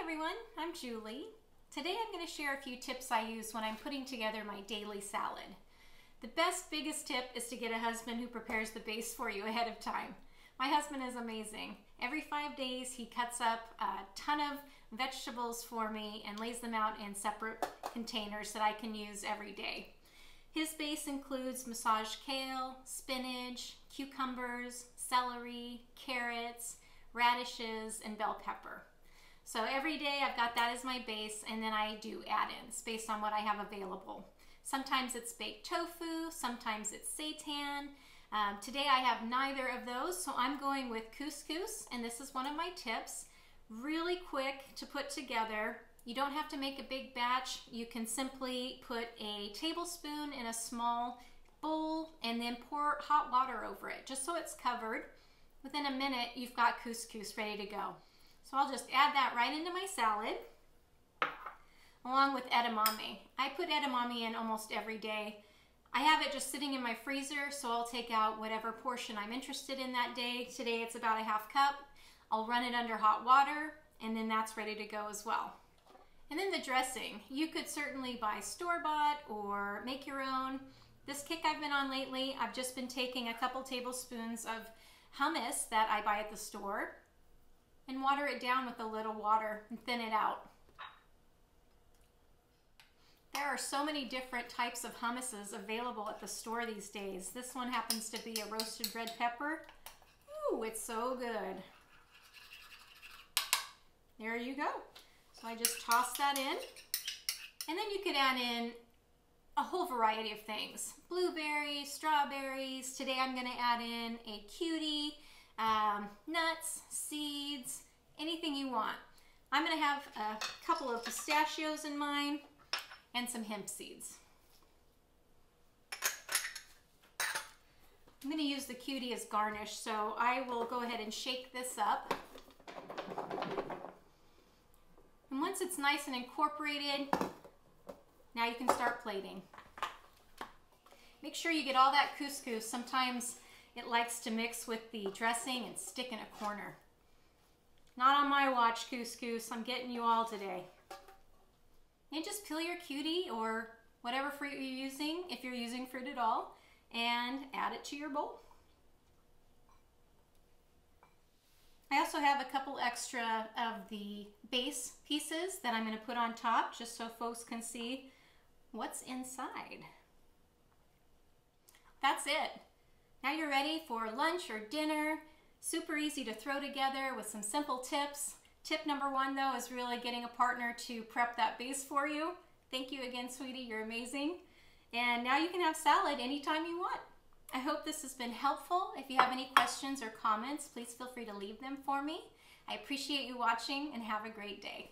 everyone, I'm Julie. Today I'm going to share a few tips I use when I'm putting together my daily salad. The biggest tip is to get a husband who prepares the base for you ahead of time. My husband is amazing. Every 5 days he cuts up a ton of vegetables for me and lays them out in separate containers that I can use every day. His base includes massaged kale, spinach, cucumbers, celery, carrots, radishes, and bell pepper. So every day I've got that as my base, and then I do add-ins based on what I have available. Sometimes it's baked tofu, sometimes it's seitan. Today I have neither of those, so I'm going with couscous, and this is one of my tips. Really quick to put together. You don't have to make a big batch. You can simply put a tablespoon in a small bowl and then pour hot water over it, just so it's covered. Within a minute, you've got couscous ready to go. So I'll just add that right into my salad, along with edamame. I put edamame in almost every day. I have it just sitting in my freezer, so I'll take out whatever portion I'm interested in that day. Today it's about a half cup. I'll run it under hot water, and then that's ready to go as well. And then the dressing. You could certainly buy store-bought or make your own. This kick I've been on lately, I've just been taking a couple tablespoons of hummus that I buy at the store and water it down with a little water and thin it out. There are so many different types of hummuses available at the store these days. This one happens to be a roasted red pepper. Ooh, it's so good. There you go. So I just toss that in. And then you could add in a whole variety of things. Blueberries, strawberries. Today I'm going to add in a cutie, nuts, seeds, anything you want. I'm going to have a couple of pistachios in mine and some hemp seeds. I'm going to use the cutie as garnish, so I will go ahead and shake this up. And once it's nice and incorporated, now you can start plating. Make sure you get all that couscous. Sometimes it likes to mix with the dressing and stick in a corner. Not on my watch, couscous. I'm getting you all today. And just peel your cutie or whatever fruit you're using, if you're using fruit at all, and add it to your bowl. I also have a couple extra of the base pieces that I'm going to put on top just so folks can see what's inside. That's it. Now you're ready for lunch or dinner. Super easy to throw together with some simple tips. Tip number one, though, is really getting a partner to prep that base for you. Thank you again, sweetie. You're amazing. And now you can have salad anytime you want. I hope this has been helpful. If you have any questions or comments, please feel free to leave them for me. I appreciate you watching, and have a great day.